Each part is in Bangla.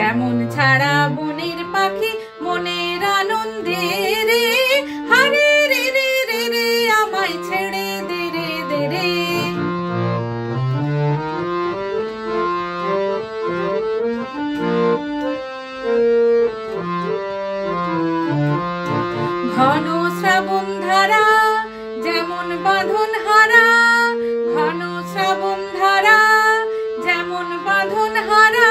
যেমন ছাড়া বনের পাখি মনের আনন্দে রে, হারে রে রে রে রে আমায় ছেড়ে দে রে দে রে। ঘন শ্রাবণ ধারা যেমন বাঁধন হারা, ঘন শ্রাবণ ধারা যেমন বাঁধন হারা,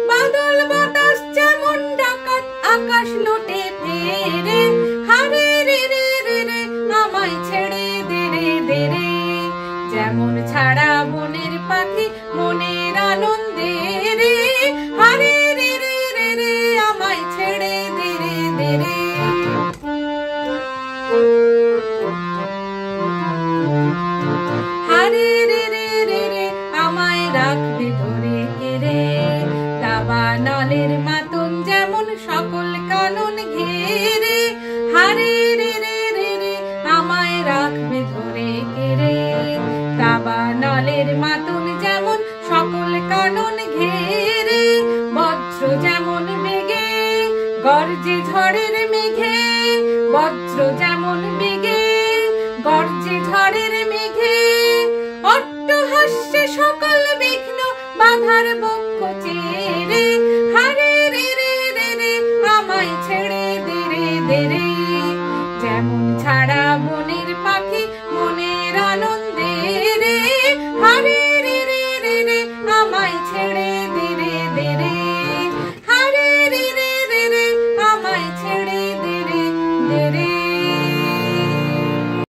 বাদল বাতাস যেমন ডাকাত আকাশ লুটে ফেরে, হারে রে রে রে রে আমায় ছেড়ে দে রে দে রে। যেমন ছাড়া বনের পাখি মনের আনন্দে রে, হারে রে রে রে রে আমায় ছেড়ে দে রে দে রে। হারে রে রে রে রে আমায় রাখবে ধরে কে রে, দাবানলের মাতন যেমন সকল কানন ঘেরে, হারে রে রে রে রে আমায় রাখবে ধরে কে রে, দাবানলের মাতন যেমন সকল কানন ঘেরে, বজ্র যেমন বেগে গর্জে ঝড়ের মেঘে, বজ্র যেমন বেগে গর্জে ঝড়ের মেঘে, অট্টহাস্যে সকল বিঘ্ন বাধার